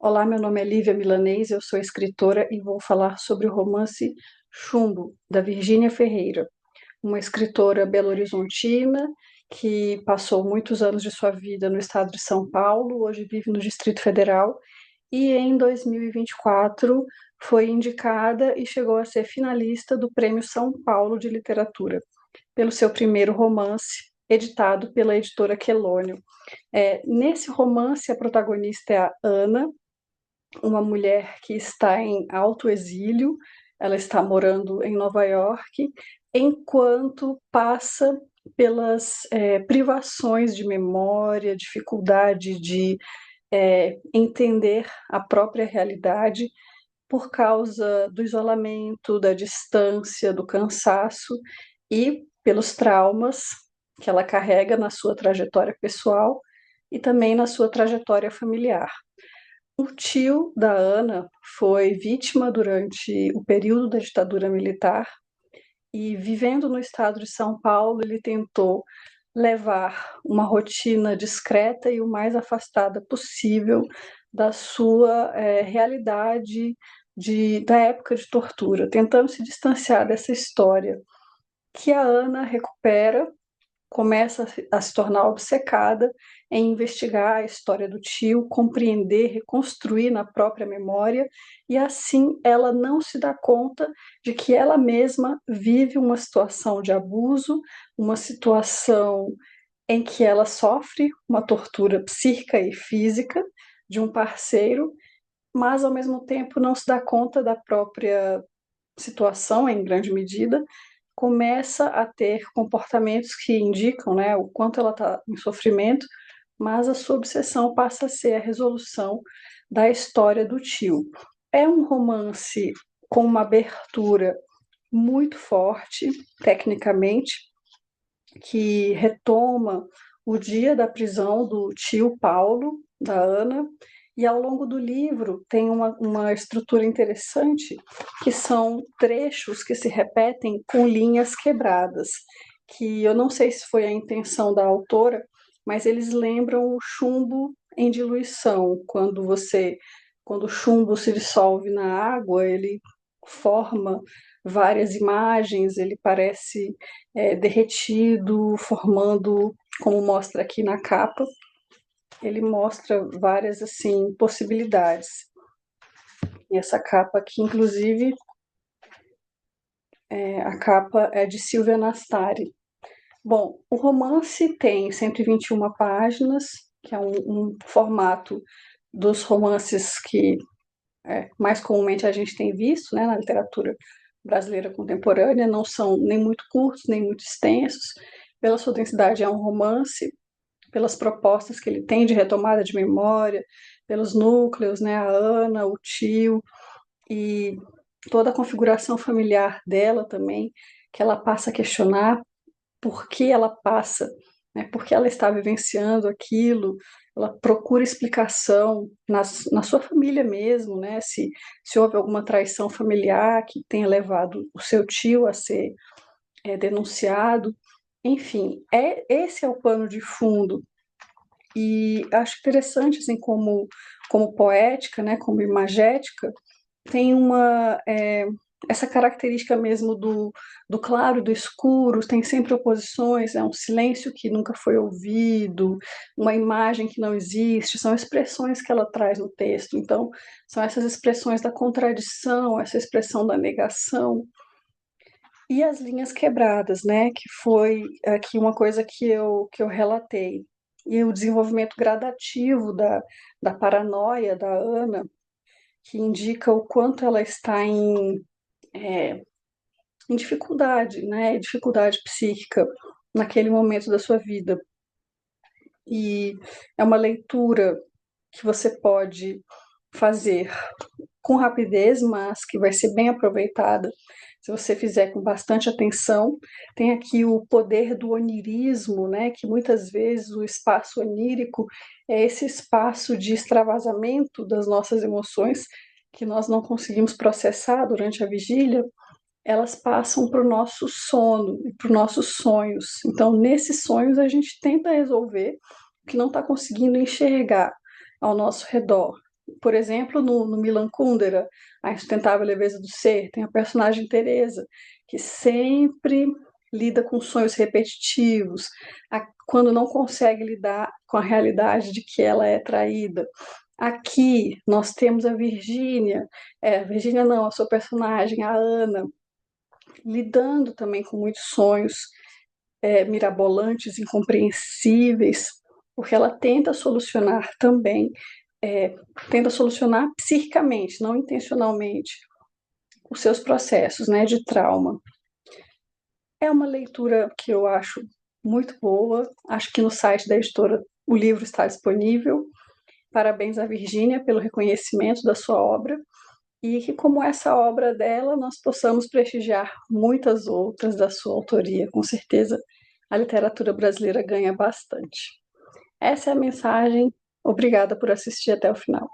Olá, meu nome é Lívia Milanês, eu sou escritora e vou falar sobre o romance Chumbo, da Virgínia Ferreira, uma escritora belo-horizontina que passou muitos anos de sua vida no estado de São Paulo, hoje vive no Distrito Federal e em 2024 foi indicada e chegou a ser finalista do Prêmio São Paulo de Literatura, pelo seu primeiro romance, editado pela editora Quelônio. Nesse romance, a protagonista é a Ana, uma mulher que está em alto exílio, ela está morando em Nova York, enquanto passa pelas privações de memória, dificuldade de entender a própria realidade por causa do isolamento, da distância, do cansaço e pelos traumas que ela carrega na sua trajetória pessoal e também na sua trajetória familiar. O tio da Ana foi vítima durante o período da ditadura militar e, vivendo no estado de São Paulo, ele tentou levar uma rotina discreta e o mais afastada possível da sua realidade da época de tortura, tentando se distanciar dessa história, que a Ana recupera, começa a se tornar obcecada em investigar a história do tio, compreender, reconstruir na própria memória, e assim ela não se dá conta de que ela mesma vive uma situação de abuso, uma situação em que ela sofre uma tortura psíquica e física de um parceiro, mas ao mesmo tempo não se dá conta da própria situação em grande medida, começa a ter comportamentos que indicam, né, o quanto ela está em sofrimento, mas a sua obsessão passa a ser a resolução da história do tio. É um romance com uma abertura muito forte, tecnicamente, que retoma o dia da prisão do tio Paulo, da Ana, e ao longo do livro tem uma estrutura interessante, que são trechos que se repetem com linhas quebradas, que eu não sei se foi a intenção da autora, mas eles lembram o chumbo em diluição, quando o chumbo se dissolve na água, ele forma várias imagens, ele parece derretido, formando, como mostra aqui na capa, ele mostra várias assim possibilidades. E essa capa aqui, inclusive, a capa é de Silvia Nastari. Bom, o romance tem 121 páginas, que é um formato dos romances que mais comumente a gente tem visto, né, na literatura brasileira contemporânea, não são nem muito curtos, nem muito extensos. Pela sua densidade, é um romance, pelas propostas que ele tem de retomada de memória, pelos núcleos, né, a Ana, o tio e toda a configuração familiar dela também, que ela passa a questionar por que ela passa, né, por que ela está vivenciando aquilo, ela procura explicação na sua família mesmo, né, se houve alguma traição familiar que tenha levado o seu tio a ser denunciado. Enfim, esse é o pano de fundo. E acho interessante, assim, como poética, né, como imagética, tem essa característica mesmo do claro e do escuro, tem sempre oposições, é um silêncio que nunca foi ouvido, uma imagem que não existe, são expressões que ela traz no texto. Então, são essas expressões da contradição, essa expressão da negação. E as linhas quebradas, né, que foi aqui uma coisa que eu relatei. E o desenvolvimento gradativo da paranoia da Ana, que indica o quanto ela está em dificuldade, né? Dificuldade psíquica naquele momento da sua vida. E é uma leitura que você pode fazer com rapidez, mas que vai ser bem aproveitada se você fizer com bastante atenção. Tem aqui o poder do onirismo, né? Que muitas vezes o espaço onírico é esse espaço de extravasamento das nossas emoções que nós não conseguimos processar durante a vigília, elas passam para o nosso sono e para os nossos sonhos. Então, nesses sonhos, a gente tenta resolver o que não está conseguindo enxergar ao nosso redor. Por exemplo, no Milan Kundera, A Insustentável Leveza do Ser, tem a personagem Teresa, que sempre lida com sonhos repetitivos, quando não consegue lidar com a realidade de que ela é traída. Aqui nós temos a Virgínia, Virgínia não, a sua personagem, a Ana, lidando também com muitos sonhos mirabolantes, incompreensíveis, porque ela tenta solucionar também, tenta solucionar psiquicamente, não intencionalmente, os seus processos, né, de trauma. É uma leitura que eu acho muito boa, acho que no site da editora o livro está disponível. Parabéns à Virgínia pelo reconhecimento da sua obra e que, como essa obra dela, nós possamos prestigiar muitas outras da sua autoria. Com certeza, a literatura brasileira ganha bastante. Essa é a mensagem. Obrigada por assistir até o final.